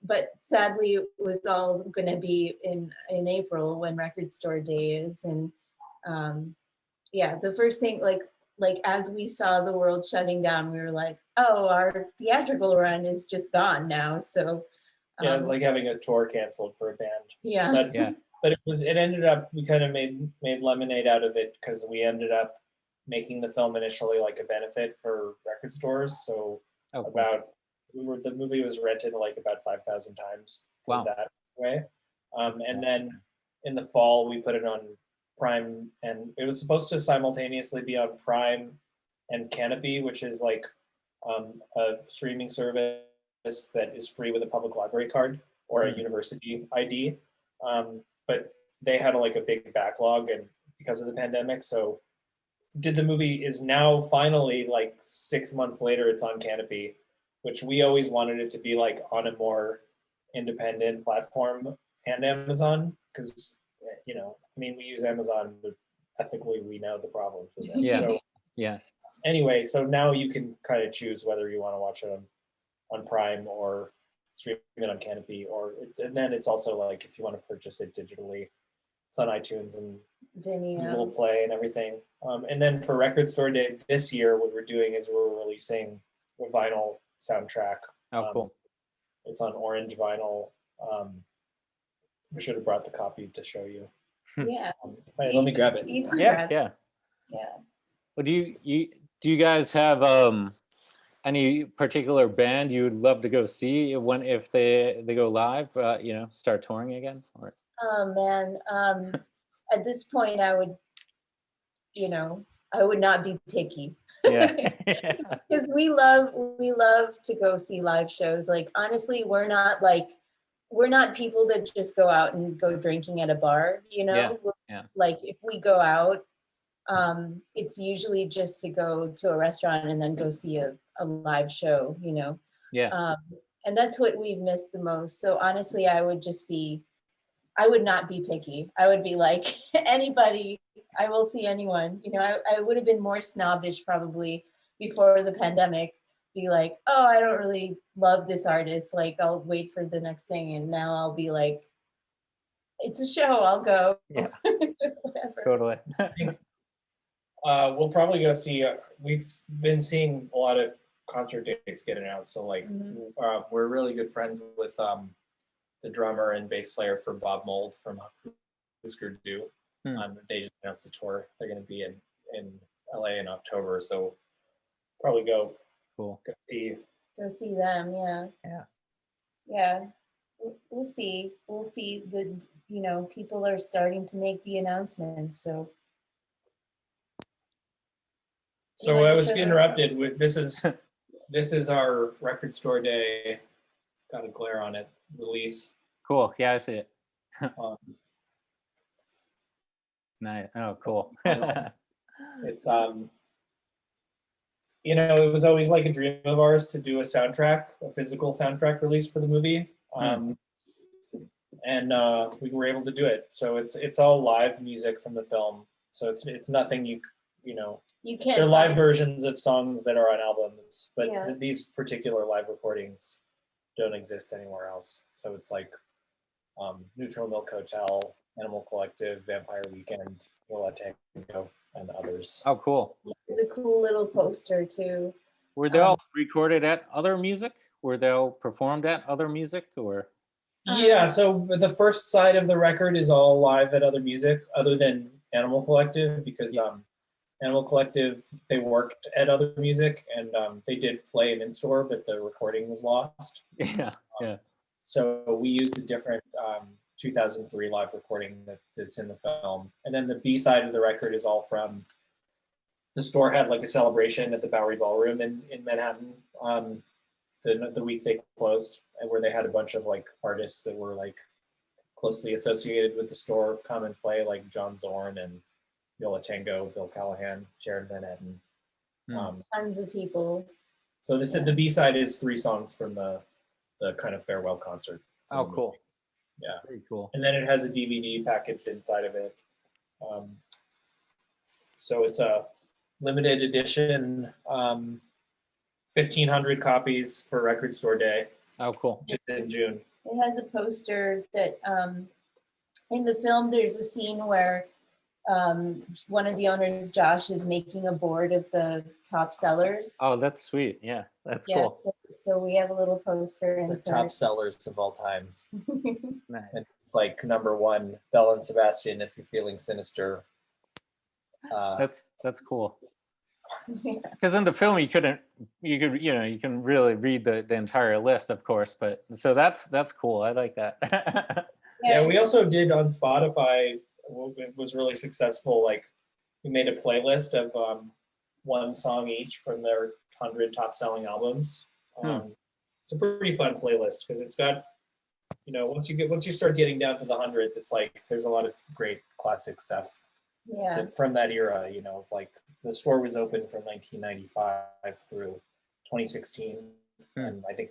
But sadly, it was all going to be in April when Record Store Day is, and the first thing like as we saw the world shutting down, we were like, oh, our theatrical run is just gone now. So it's like having a tour canceled for a band. But it ended up, we kind of made lemonade out of it because we ended up making the film initially like a benefit for record stores. So the movie was rented like about 5,000 times that way. And then in the fall, we put it on Prime, and it was supposed to simultaneously be on Prime and Canopy, which is like a streaming service that is free with a public library card or a university ID. But they had like a big backlog and because of the pandemic. So the movie is now finally like 6 months later, it's on Canopy, which we always wanted it to be like on a more independent platform and Amazon, because, you know, I mean, we use Amazon, but ethically we know the problems with it. Anyway, so now you can kind of choose whether you want to watch it on Prime or stream it on Canopy, and then it's also like if you want to purchase it digitally, it's on iTunes and Google Play and everything. And then for Record Store Day this year, what we're doing is we're releasing a vinyl soundtrack. Oh, cool. It's on orange vinyl. We should have brought the copy to show you. Yeah. Let me grab it. You can Yeah, grab it. yeah. Yeah. Well, do you guys have any particular band you would love to go see if they go live? Start touring again? Or Oh man. At this point, I would not be picky. yeah, Because we love to go see live shows. Like honestly, we're not people that just go out and go drinking at a bar, Yeah. Like if we go out, it's usually just to go to a restaurant and then go see a live show, yeah, and that's what we've missed the most. So honestly, I would not be picky. I would be like, anybody, I will see anyone. I would have been more snobbish probably before the pandemic, be like, oh, I don't really love this artist. Like, I'll wait for the next thing. And now I'll be like, it's a show, I'll go. Yeah. Whatever. totally. I think we'll probably go see, we've been seeing a lot of concert dates get announced. So like, we're really good friends with the drummer and bass player for Bob Mould from Husker Du. They just announced the tour. They're going to be in LA in October. So probably go see. Go see them, yeah. Yeah. Yeah. We'll see. We'll see. People are starting to make the announcements. So I was interrupted with this is our record store day. It's got a glare on it. Release. Cool. Yeah, I see it. Nice. Oh, cool. It's it was always like a dream of ours to do a physical soundtrack release for the movie. And we were able to do it. So it's all live music from the film. So it's nothing you can't. They're live versions of songs that are on albums, but Yeah. these particular live recordings don't exist anywhere else. So it's like Neutral Milk Hotel, Animal Collective, Vampire Weekend, Will Tango, and others. Oh, cool. There's a cool little poster too. Were they all recorded at other music? Were they all performed at other music, or? Yeah, so the first side of the record is all live at other music, other than Animal Collective, because Animal Collective, they worked at other music, and they did play an in-store, but the recording was lost. Yeah, yeah. So we used a different 2003 live recording that's in the film. And then the B-side of the record is all from, the store had like a celebration at the Bowery Ballroom in Manhattan the week they closed, and where they had a bunch of like artists that were like closely associated with the store come and play, like John Zorn and Yola Tango, Bill Callahan, Sharon Van Etten. Tons of people. So the B-side is 3 songs from the kind of farewell concert. Oh, cool. Yeah. Very cool. And then it has a DVD packaged inside of it. So it's a limited edition, 1,500 copies for Record Store Day. Oh, cool. Just in June. It has a poster that in the film, there's a scene where one of the owners, Josh, is making a board of the top sellers. Oh, that's sweet. Yeah, that's cool. So we have a little poster The inside. top sellers of all time. Nice. And it's like #1, Belle and Sebastian, If You're Feeling Sinister. That's cool. Because in the film you can really read the entire list, of course, but so that's cool. I like that. Yeah, we also did on Spotify. It was really successful. Like, we made a playlist of 1 song each from their 100 top selling albums. It's a pretty fun playlist because it's got, once you start getting down to the hundreds, it's like there's a lot of great classic stuff. Yeah. From that era, of like the store was open from 1995 through 2016, and I think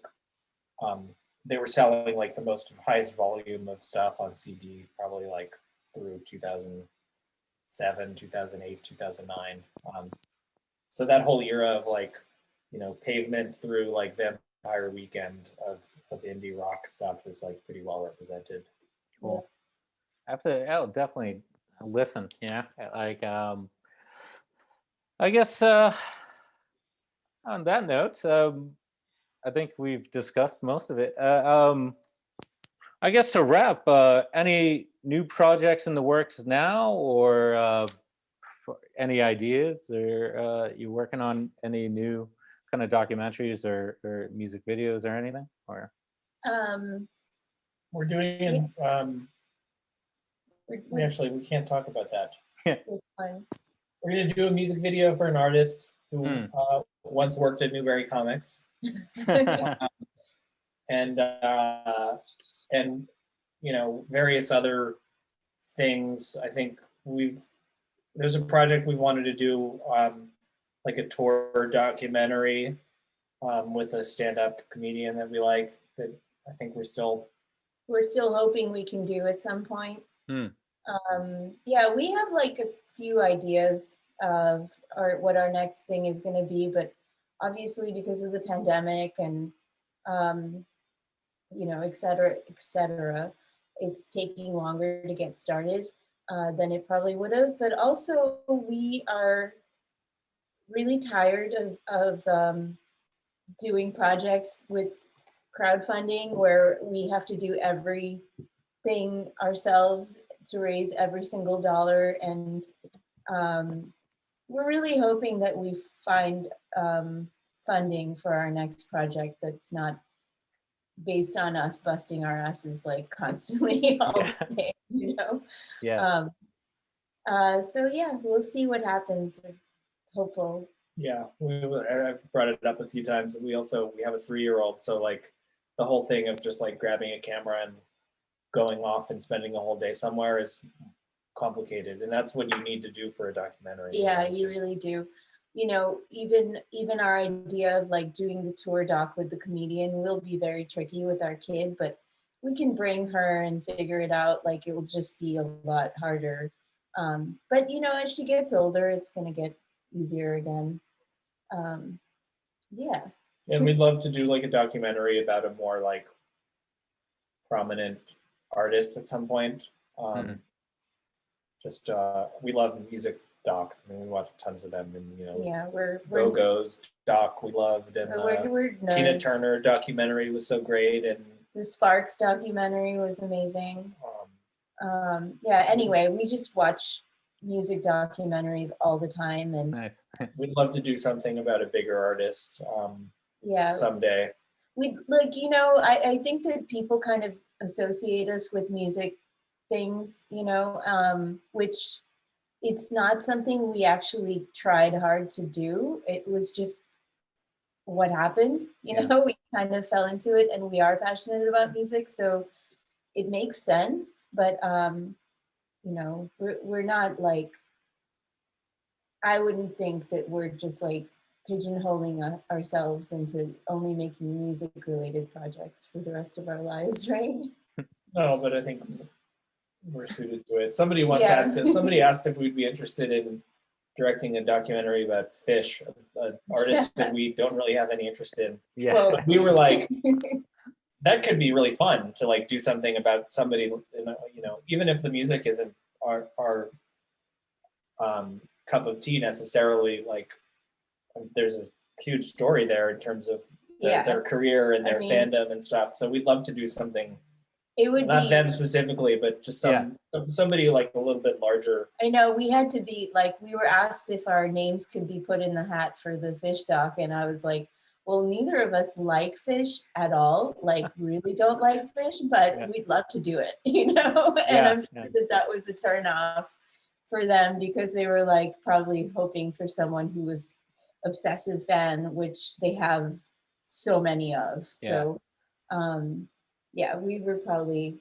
they were selling like the highest volume of stuff on CD probably like through 2007, 2008, 2009. So that whole era of like, Pavement through like Vampire Weekend of indie rock stuff is like pretty well represented. Cool. I'll definitely listen. Yeah, like I guess on that note, I think we've discussed most of it. I guess to wrap, any new projects in the works now, or any ideas, or you working on any new kind of documentaries or music videos or anything? Or Um, We're doing, we can't talk about that. it's fun. We're going to do a music video for an artist who Hmm. once worked at Newberry Comics, and you know, various other things. I think there's a project we've wanted to do, like a tour documentary with a stand-up comedian that we like, that I think we're still hoping we can do at some point. Hmm. Yeah, we have like a few ideas of what our next thing is going to be, but obviously because of the pandemic and you know, et cetera, it's taking longer to get started than it probably would have. But also we are really tired of doing projects with crowdfunding where we have to do everything ourselves to raise every single dollar. And we're really hoping that we find funding for our next project that's not based on us busting our asses like constantly all the day, you know? Yeah. So yeah, we'll see what happens. We're hopeful. Yeah, I've brought it up a few times. We have a 3-year-old, so like the whole thing of just like grabbing a camera and going off and spending a whole day somewhere is complicated, and that's what you need to do for a documentary. Yeah, you really do. You know, even our idea of like doing the tour doc with the comedian will be very tricky with our kid, but we can bring her and figure it out. Like it will just be a lot harder. But you know, as she gets older, it's gonna get easier again. Yeah. And we'd love to do like a documentary about a more like prominent artist at some point. Just we love music docs. I mean, we watch tons of them, and you know, Yeah, we're Go-Go's doc we loved, and we're Tina nerds. Turner documentary was so great, and The Sparks documentary was amazing. Yeah, anyway, we just watch music documentaries all the time, and Nice. we'd love to do something about a bigger artist yeah, someday. we like, you know, I think that people kind of associate us with music things, you know, which it's not something we actually tried hard to do. It was just what happened, you know. We kind of fell into it, and we are passionate about music, so it makes sense. But you know, we're not like, I wouldn't think that we're just like pigeonholing ourselves into only making music related projects for the rest of our lives, right? No, but I think we're suited to it. Somebody once Yeah. asked if we'd be interested in directing a documentary about fish, an artist that we don't really have any interest in. Yeah. Well, But we were like, that could be really fun to like do something about somebody, you know, even if the music isn't our cup of tea necessarily. Like, there's a huge story there in terms of their career and their fandom and stuff. So we'd love to do something. It would not be them specifically, but just somebody like a little bit larger. I know we had to be like, we were asked if our names could be put in the hat for the fish doc, and I was like, well, neither of us like fish at all, like really don't like fish, but we'd love to do it, you know. And I'm sure that was a turn off for them, because they were like probably hoping for someone who was obsessive fan, which they have so many of. So yeah, we were probably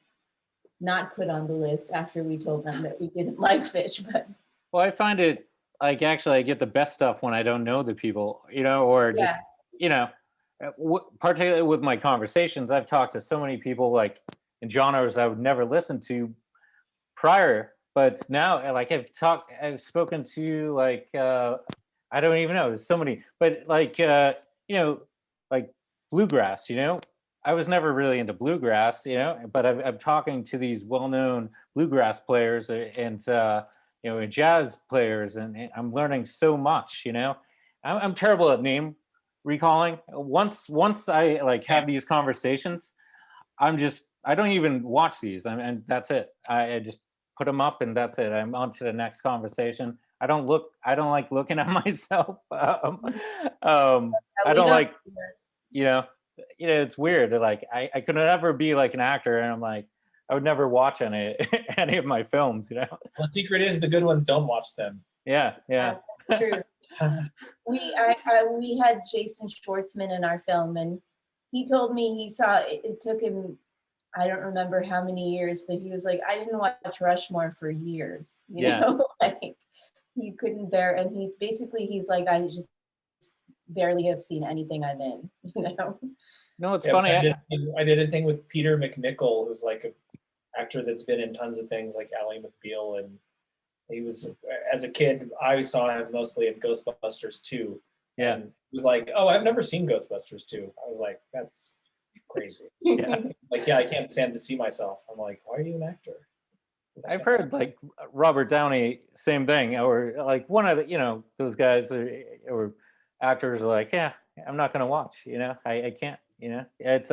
not put on the list after we told them that we didn't like fish. But well, I find it like, actually I get the best stuff when I don't know the people, you know, or just you know, particularly with my conversations, I've talked to so many people like in genres I would never listen to prior, but now like I've spoken to like I don't even know, there's so many, but like you know, like bluegrass, you know, I was never really into bluegrass, you know, but I'm talking to these well-known bluegrass players and you know, and jazz players, and I'm learning so much, you know. I'm terrible at name recalling. Once I like have these conversations, I don't even watch these. And that's it. I just put them up and that's it. I'm on to the next conversation. I don't like looking at myself. I We don't don't like, you know, it's weird. Like I could never be like an actor, and I'm like, I would never watch any any of my films, you know? The secret is the good ones don't watch them. Yeah. That's true. We had Jason Schwartzman in our film, and he told me he saw it took him, I don't remember how many years, but he was like, I didn't watch Rushmore for years, you know, like he couldn't bear, and he's like, I just barely have seen anything I'm in, you know. No, it's funny. I did a thing with Peter McNichol, who's like an actor that's been in tons of things like Ally McBeal, and he was, as a kid, I saw him mostly in Ghostbusters 2. Yeah. And he was like, oh, I've never seen Ghostbusters 2. I was like, that's crazy. Like, yeah, I can't stand to see myself. I'm like, why are you an actor? I've heard like Robert Downey, same thing, or like one of the, you know, those guys or actors are like, yeah, I'm not gonna watch, you know, I can't, you know. It's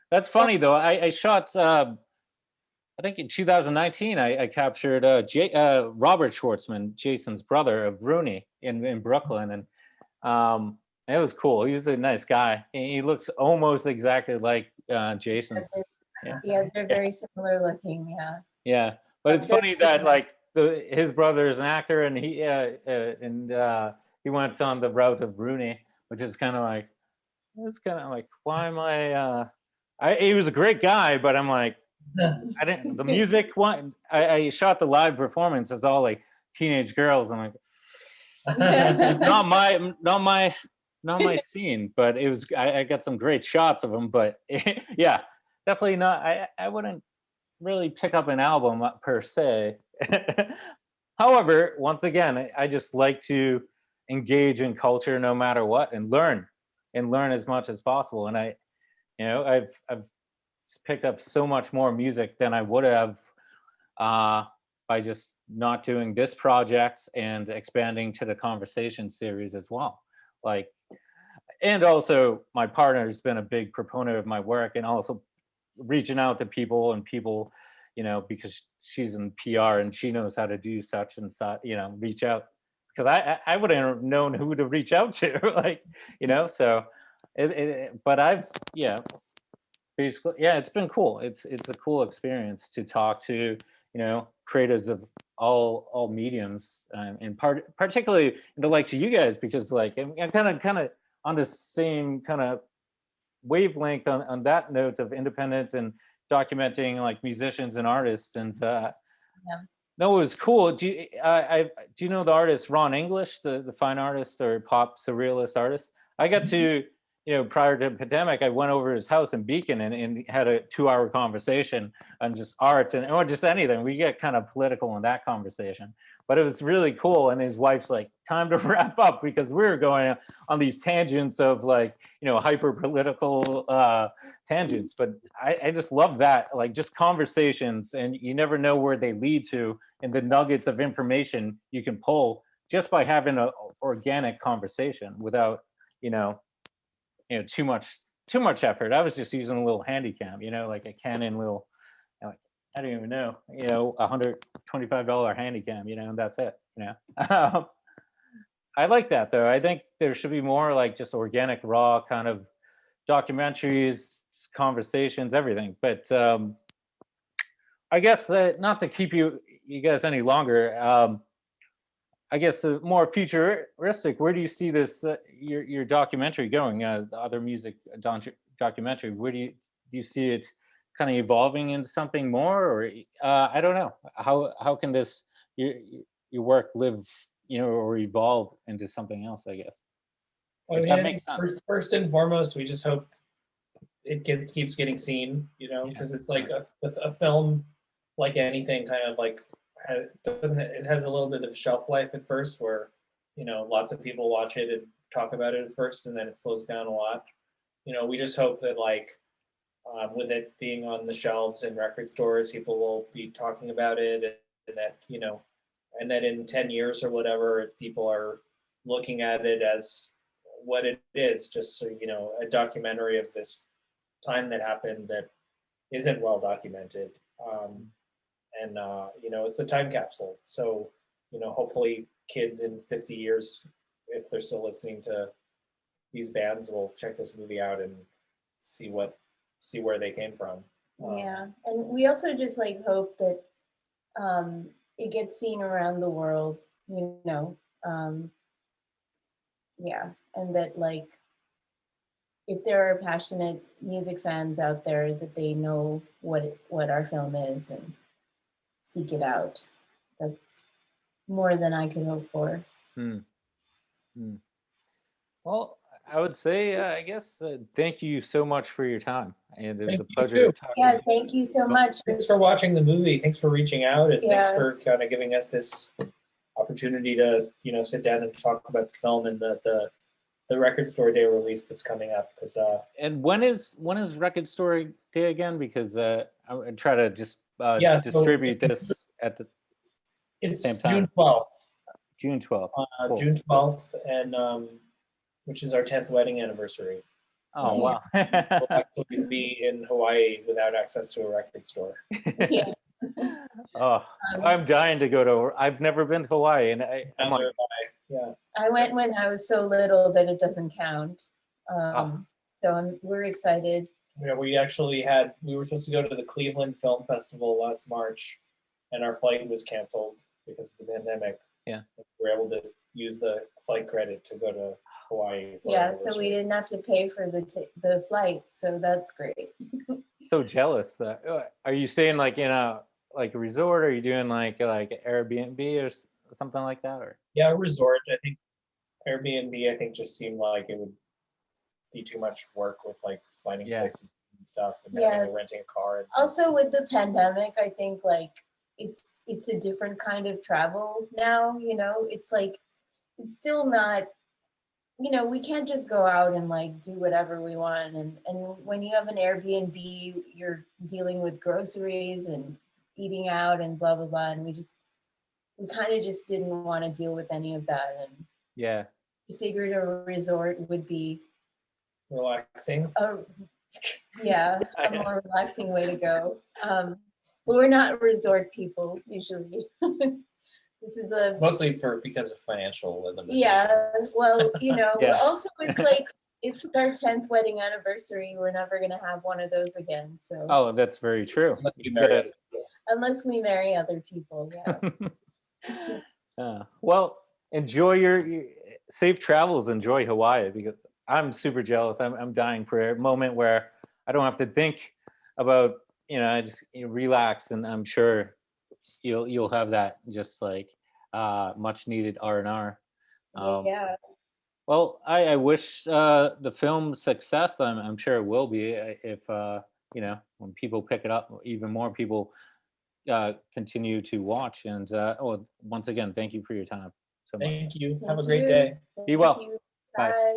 that's funny though. I shot I think in 2019 I captured Robert Schwartzman, Jason's brother, of Rooney in Brooklyn, and it was cool. He was a nice guy. He looks almost exactly like Jason. Yeah, they're very similar looking. Yeah, but it's funny that like his brother is an actor, and he went on the route of Rooney, which is kind of like, it's kind of like, why am he was a great guy, but I'm like, I didn't, the music one, I shot the live performance as all like teenage girls. I'm like, not my scene, but it was, I got some great shots of them, but yeah, definitely not. I wouldn't really pick up an album per se. However, once again, I just like to engage in culture no matter what, and learn as much as possible. And I've picked up so much more music than I would have by just not doing this project and expanding to the conversation series as well. Like, and also my partner has been a big proponent of my work, and also reaching out to people, you know, because she's in PR and she knows how to do such and such, you know, reach out, because I wouldn't have known who to reach out to, like, you know. So but I've, yeah, basically, yeah, it's been cool. It's a cool experience to talk to, you know, creators of all mediums, and particularly the likes of you guys, because like I'm kind of on the same kind of wavelength on that note of independence and documenting like musicians and artists. And no, it was cool. Do you know the artist Ron English, the fine artist or pop surrealist artist? I got to, you know, prior to the pandemic, I went over to his house in Beacon and had a 2-hour conversation on just art or just anything. We get kind of political in that conversation, but it was really cool. And his wife's like, time to wrap up, because we were going on these tangents of like, you know, hyper political tangents. But I just love that, like just conversations, and you never know where they lead to, and the nuggets of information you can pull just by having an organic conversation without, you know, too much effort. I was just using a little handy cam, you know, like a Canon little, like, I don't even know, you know, $125 handy cam, you know, and that's it, you know. I like that though. I think there should be more like just organic, raw kind of documentaries, conversations, everything. But I guess not to keep you guys any longer. I guess more futuristic. Where do you see this your documentary going? The other music documentary. Where do you see it kind of evolving into something more, or I don't know. How can this your work live, you know, or evolve into something else? I guess. If that makes sense. First and foremost, we just hope it keeps getting seen. You know, because it's like a film, like anything, kind of like. It has a little bit of a shelf life at first, where, you know, lots of people watch it and talk about it at first, and then it slows down a lot. You know, we just hope that like with it being on the shelves in record stores, people will be talking about it, and that, you know, and that in 10 years or whatever, people are looking at it as what it is, just so you know, a documentary of this time that happened that isn't well documented. And you know, it's a time capsule. So, you know, hopefully kids in 50 years, if they're still listening to these bands, will check this movie out and see where they came from. Yeah, and we also just like hope that it gets seen around the world, you know. Yeah, and that like if there are passionate music fans out there, that they know what our film is and seek it out. That's more than I could hope for. Hmm. Well, I would say, I guess, thank you so much for your time, and it was Thank a you pleasure too. talking. Yeah, thank you so much. Thanks for watching the movie. Thanks for reaching out, and thanks Yeah. for kind of giving us this opportunity to, you know, sit down and talk about the film and the Record Store Day release that's coming up. Because And when is Record Store Day again? Because I try to just Yeah, so distribute this at the it's same time. June 12th. June 12th. Cool. June 12th, and which is our 10th wedding anniversary. Oh, So wow. we'll actually be in Hawaii without access to a record store. Yeah. Oh, I'm dying to go to. I've never been to Hawaii, and I'm like, Yeah. I went when I was so little that it doesn't count. So we're excited. You know, we were supposed to go to the Cleveland Film Festival last March, and our flight was canceled because of the pandemic. Yeah. We were able to use the flight credit to go to Hawaii. For Yeah, our so we anniversary. didn't have to pay for the flights, so that's great. so jealous. Are you staying like in a resort? Or are you doing like Airbnb or something like that? Or Yeah, a resort. I think Airbnb, I think, just seemed like it would be too much work with like finding places and stuff, and renting a car. And Also with the pandemic, I think like it's a different kind of travel now, you know. It's like it's still not, you know, we can't just go out and like do whatever we want, and when you have an Airbnb, you're dealing with groceries and eating out and blah blah blah, and we kind of just didn't want to deal with any of that, and yeah, we figured a resort would be relaxing. a more relaxing way to go. But we're not resort people usually. This is mostly because of financial limitations. Yeah, well, you know, Yeah. also it's like it's our 10th wedding anniversary. We're never gonna have one of those again. So oh, that's very true. unless we marry other people, yeah. Well, enjoy your safe travels. Enjoy Hawaii, because I'm super jealous. I'm dying for a moment where I don't have to think about, you know, I just relax, and I'm sure you'll have that just like much needed R&R. Yeah. Well, I wish the film success. I'm sure it will be if you know, when people pick it up, even more people continue to watch. And once again, thank you for your time so much. Thank you. Have a great day. Be well. You. Bye. Bye.